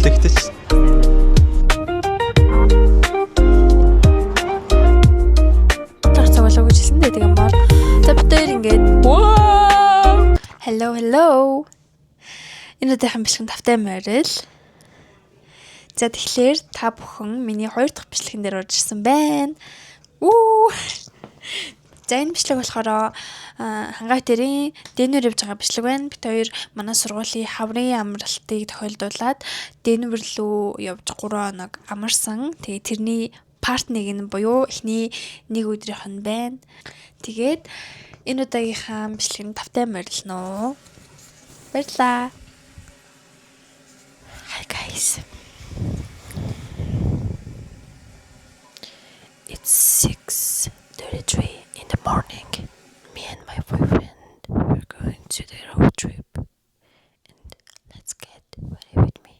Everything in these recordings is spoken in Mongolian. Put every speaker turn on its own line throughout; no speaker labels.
бэлтгэж.
Тарцаг болоо гэж хэлсэн дээ тийм бол. За бид хоёр ингээд hello. Энэ өдөрхөн бичлэг тавтай морил. За тэгэхээр та бүхэн миний 2 дахь бичлэгэн дээр орж ирсэн байна. За энэ бичлэг болохоор хангаат тэрийн дэнүр явж байгаа бичлэг байна. Бид хоёр манай сургуулийн хаврын амралтыг тохиолдуулаад дэнүр рүү явж 3 хоног амарсан. Тэгээ тэрний part 1 нь буюу эхний нэг өдрийнх нь байна. Тэгээд энэ удаагийнхаа бичлэгийн тавтай морилно. Баярлалаа. Hi guys. It's 6:33 in the morning. Me and my boyfriend we're going to the road trip. And let's get ready with me.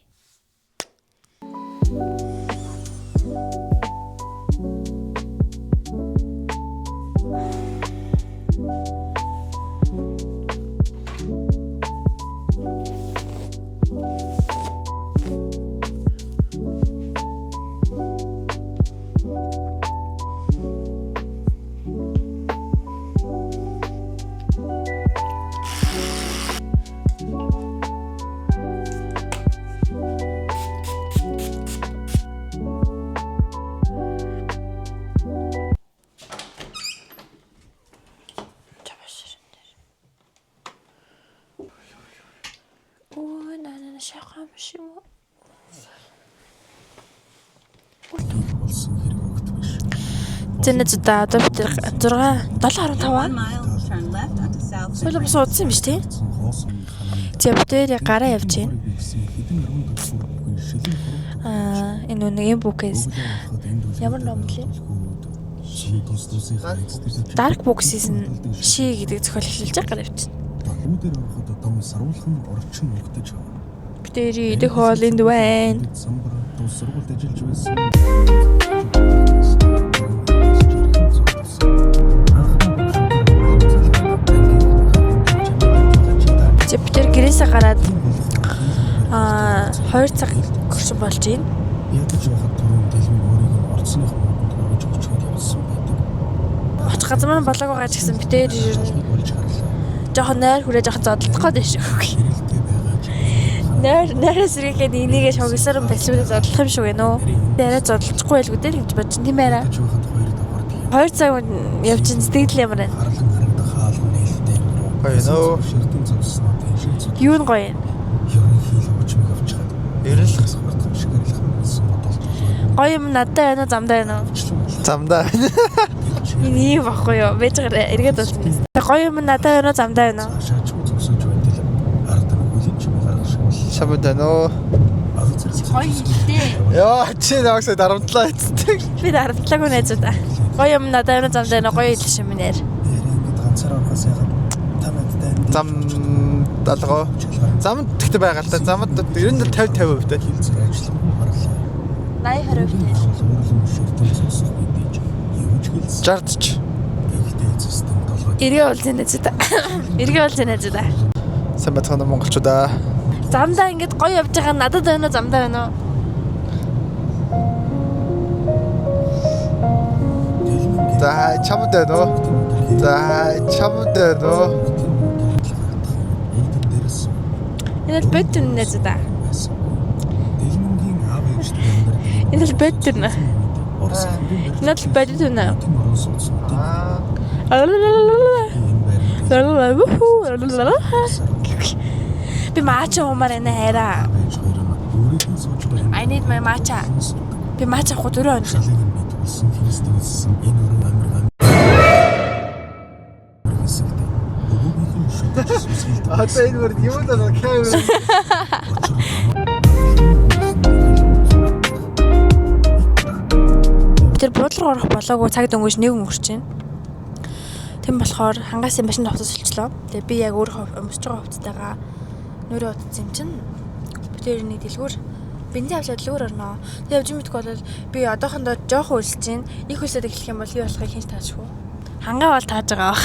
나는 шахамшиг. Зэнэ одоо бид 7:15 Солон суудсан биз тий? Зэвтэр гараа явж байна. Энэ нэг букээс ямар ном лээ? Dark Books нь ши гэдэг зохиол эхлүүлж байгаа гараа явчихна.
Бүгдээр ороход том саруулхан орчин өгдөж байгаа.
Битэрий идэх хоолнд байна.
Тус сургуульд ажиллаж байсан.
Битэр гэрээсээ гараад 2 цаг гөрсөн болж байна.
Ядаж явахад түрүүн дэлгэн өөрийг орцсны хүмүүнд өгч өчгөд явсан байдаг.
Очих газар маань болоогүй гаж гисэн битэр жоохон нойр хүрээ жоохон зодтолох гээд шүү. Нойроос ирэхэд энийгээ шогсоор бэлсүүдэд зодтолох юм шиг байна уу? Арай зодтолчихгүй байлгүй дээ гэж бодчих тийм ээ. 2 цаг явж сэтгэл ямар байна?
Гоё нөө.
Юу нь гоё юм?
Эрэл
гоё юм надад байна уу замдаа байна уу?
замдаа.
Энэ юм баггүй юу? Бэжгээр эргээд болсон юм. Гоё юм надад байна уу замдаа байна уу?
Шабад нөө.
Гоё хэлээ.
Яа чи навсаа дарамтлаа эцдэг.
Би дарамтлаагүй найзуудаа. Гоё юм надад байна уу замдаа байна уу? Гоё хэлсэн юм нэр.
Зам далгоо. Замд тэгтэй байгаа л та. Замд ер нь 50% та.
80%
Жардч.
Эргээ уулзсан найзуудаа. Эргээ уулзсан найзуудаа.
Сайн бацхан монголчуудаа.
Замдаа ингэж гоё явж байгаа надад байна уу замдаа байна уу?
За чамд байна уу? За чамд байна уу?
Энэ л бэдэр найзуудаа. Энэ л бэдэр нэ. Энэ л бэдэр нэ. Би матча умаар энэ хайраа. I need my matcha. Би матча авах 4 хоног.
Одоо энэ мөр юм л камера.
Тэр буудлага орох болоогүй цаг дөнгөж нэг өнгөрч байна. Тэм болохоор хангаасын машин автобус олчлоо. Тэгээ би яг өөрөө өмсөж байгаа хувцастайгаа нөрөө утсан юм чинь. Би тэр нэг дэлгүүр бензин авчаад дэлгүүр орноо. Тэгээ явж мэдгүй бол би одоохондоо жоохон үлсэж байна. Их үлсээд эхлэх юм бол юу болохыг хинч таашгүй. Хангаа бол тааж байгаа бах.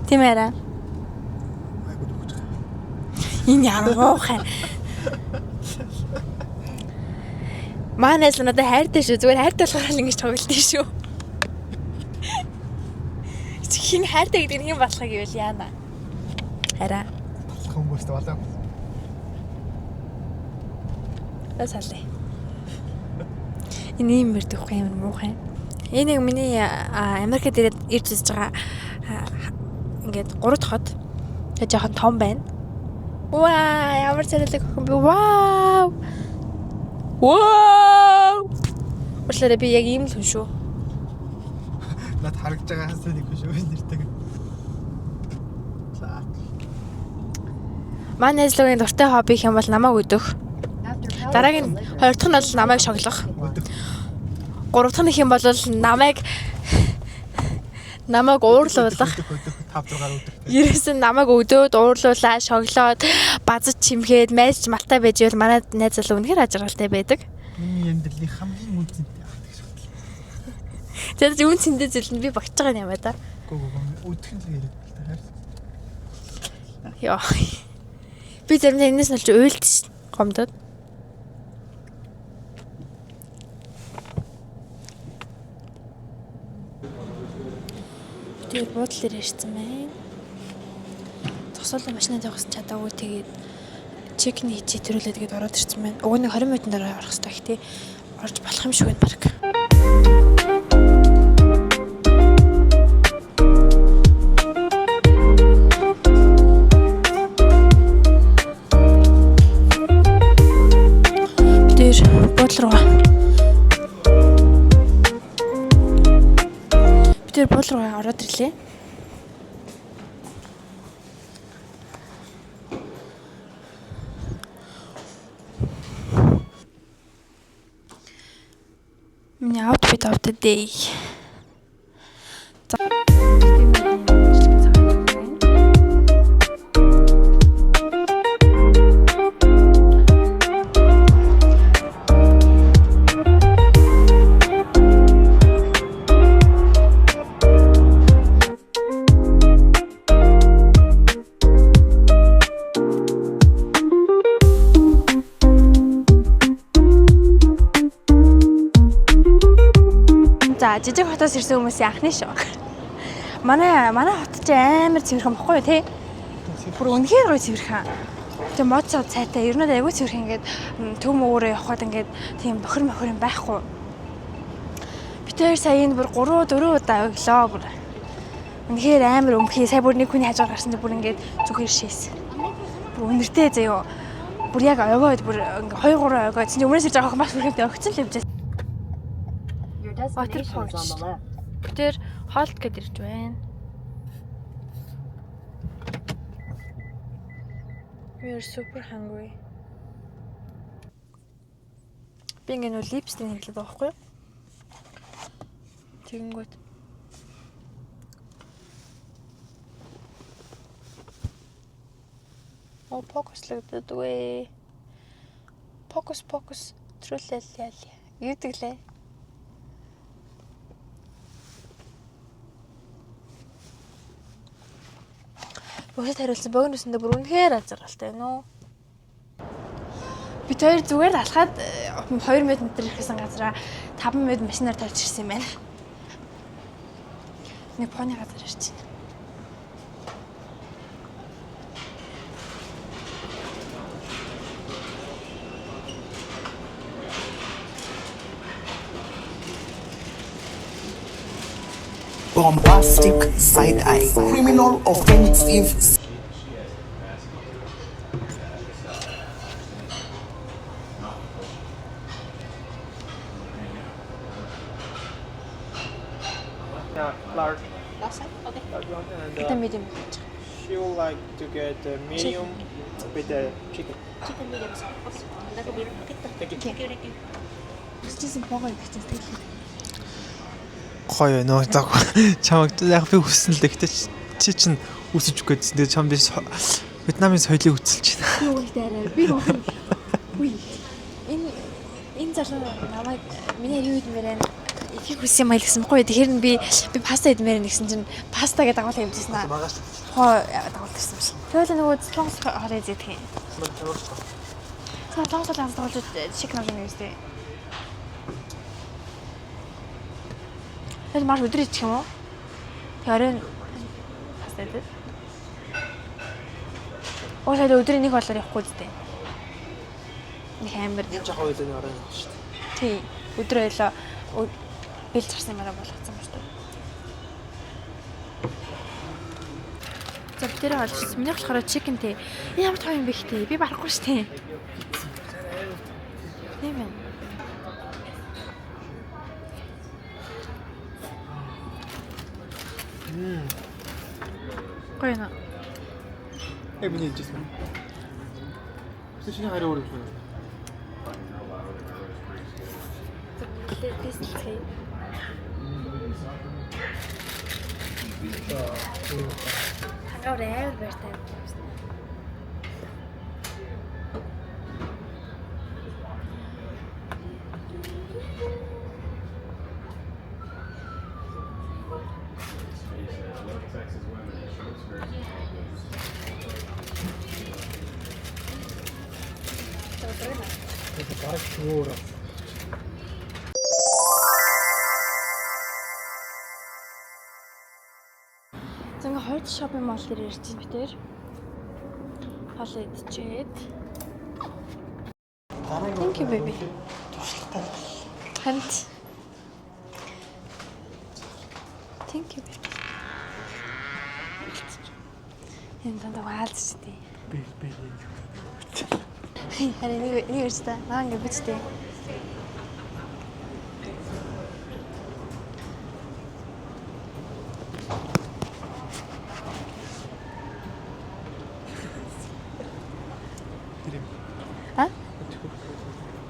Тийм ээ. Энэ ямар гоохай. Манайс надад хайртай шүү. Зүгээр хайртай болохоор л ингэж тоглолтын шүү. Хин хайртай гэдэг нь юм болохыг гэвэл яана. Хараа.
Хүмүүст болоо.
Асалээ. Энэ юм мэрдэх юм муухай. Энэ нэг миний Америкт ирж үзэж байгаа ингээд 3 дахь хот. Тэгээ жоохон том байна. Ваа, ямар зэрлэг охин би. Вау. Вау. Өглөө би яг ийм л хүн шүү.
Над харагдж байгаа хасаа нэг хүн шүү нэртэй.
Манай ажлын дуртай хобби юм бол намайг өдөх. Дараагийн 2 дахь нь бол намайг шоглох. 3 дахь нь юм бол намайг уурлуулах.
5-6 өдөр.
Ерөөсөн намайг өдөөд уурлуулаа, шоглоод, базаж чимхээд, майж малтай байж ивэл манай найз залуу үнэхээр ажралтай байдаг.
Миний амьдралын хамгийн үнцэнтэй ахдаг шүү.
Тэгээд үн цэндээ зүйл нь би багтж байгаа юм байна да.
Гүү өдөх нь л яриад байна.
Яа. Би заримдаа энэс нь олж уйлд ш. Гомдод. Тэр бодлоор ирсэн байна. Тосолоо машинаа тавьсан чадаагүй тэгээд чекний хийчи төрүүлээ тэгээд ороод ирсэн байна. Уг нэг 20 минутын дараа орох хэрэгтэй гэх тээ. Орж болох юм шиг байна баг. Тэр бодол руу. Тэр бодол руу ороод ирлээ. Миний outfit of the day. За жижиг хотоос ирсэн хүмүүсийн анхны шүү. Манай хот ч амар цэвэрхэн бохгүй тий. Бүр үнэхээр гоё цэвэрхэн. Тэгээ мод цайтай ер нь аягүй цэвэрхэн ингээд төм өөрөө явхад ингээд тийм бохир мохир юм байхгүй. Би тэр саяын бүр 3-4 удаа өглөө бүр. Үнэхээр амар өмхий. Сая бүр нэг хүний хажуугаар гарсан чинь бүр ингээд зүгээр шээс. Бүр үнэртэй заяо. Бүр яг ойгоод бүр ингээд 2-3 ойгоод чинь өмнөөс ирж байгаа хүмүүс бүр ингээд өгцөн л явж. Тэр хоолт гээд ирж байна. We are super hungry. Би ингээ нөө липстик хэрэглээд байгаа байхгүй юу? Тэгэнгүүт. Оо фокуслагддаг вэ? Фокус трүүлэл яа. Юудаг лээ? Өсөд хариулсан богиносондоо бүр үнэхээр ажралтай байна уу. Бид хоёр зүгээр алхаад 2 минут ирэхсэн газараа 5 минут машинаар тавьж ирсэн юм байна. Нэг поны газар ирж байна.
Bombastic side-eye, criminal offensive.
Yeah, large.
Last time? Okay.
Large one. And
Ito medium.
she would like to get the medium with the chicken.
Chicken medium sauce. That will be okay.
Thank you.
Thank you. Thank you.
Чижсэн богоо гэж хэлээ.
Гоё нөө заг чамаг яг би хүссэн л гэхдээ чи чинь үсэж өгөхөдсөн. Тэгээ чам би Вьетнамын соёлыг үсэлж байна.
Юу гэдэг арай би гоо. Үгүй. Энэ залуу намайг миний юу идмээр байна. Их хүссэн юм аа гэсэн байхгүй. Тэгэхээр нь би паста идмээр нэгсэн чинь паста гэдэг дагуулсан юмжсэн аа. Хоо дагуулсан юм шиг. Тэгэл нөгөө цолонгос хорой зэдэг юм. Цолонгос дагуулж чик нож юм үстэй. Тэгэл маш өдөр ичих юм уу? Тэг оройн хасаад. Өөсөө өдрийн нэг болоор явахгүй зүтэй. Нэг амар
Жахаа үйлэн орой явах шүү дээ.
тий. Өдөр ойлоо бэлж гарсан юмараа болгоцсон ба шүү дээ. За би тэрэ олчихсон. Миний болохоор чикен тий. Ямар гоё юм бэ хтэй. Би барахгүй шүү дээ. Тийм ээ. Гоё нэ.
Миний хэлжсэн. Шинэ хараа өөр юм шиг.
Тэсэлцгээе. Хагаар байртай.
Бараг өөр.
За ингээ хоёр шопинг мол дээр ирж байна би тэр. Хол идчихэд. Thank you baby. Хант. Thank you baby. Энэ танд хаалж штий.
Би.
Харин нэг үржтэй. Наа ингээ бичтэй.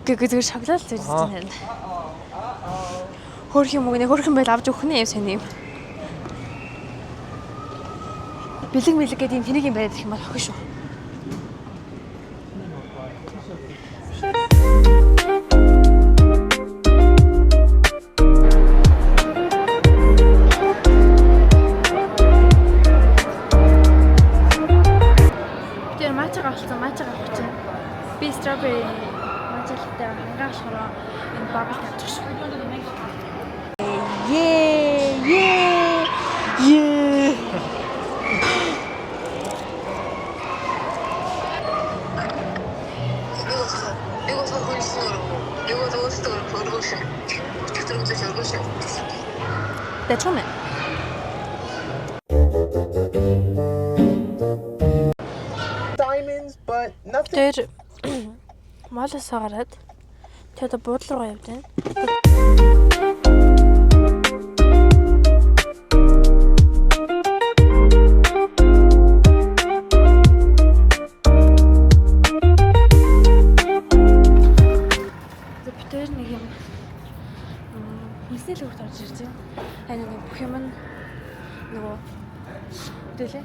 Зүгээр шоколад л зүрж байна. Хөөх юм уу нэ хөөх юм байл авч өгөх нэ юм сони юм. Бэлэг гэдэг юм тэнийг юм бариад ирэх юм бол хохин шүү. Тэр мачаа авсан авах чинь. Би strawberry мачалтай хангаалахаар энэ бабл тавьчих шүү. Ее. That's woman.
Diamonds, but nothing.
Тэр малаас гараад тэр буудлын руу явж байна. Тэр нэг юм хэлсэл хурд орж ирж байна. Аа нэг бүх юм нөгөө төлөө.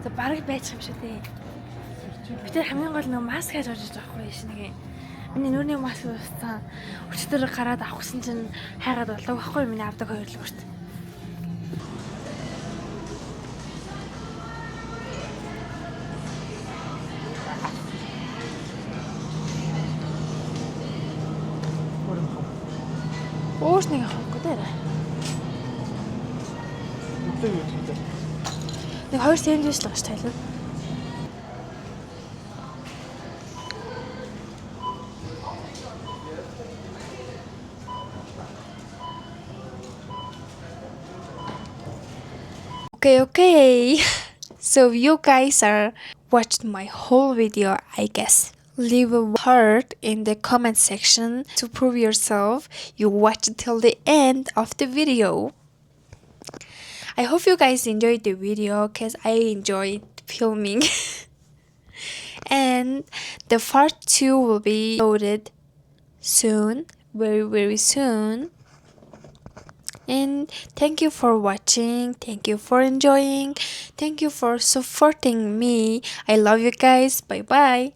За бараг байж юм шүү дээ. Би тэр хамгийн гол нэг маск хийж орж ирж байгаа байхгүй шин нэг. Миний нүрийн маск уусан. Өчтөр гараад авахсан чинь хайгаад болдог байхгүй миний авдаг хоёрлогт. Өөрс нэг авахгүй дээр. Нэг хоёр сэндвич л багш тайлбар. Okay. So you guys are watched my whole video, I guess. Leave a heart in the comment section to prove yourself you watched till the end of the video. I hope you guys enjoyed the video because I enjoyed filming. And the part 2 will be loaded soon, very soon. And thank you for watching, thank you for enjoying, thank you for supporting me. I love you guys. Bye bye.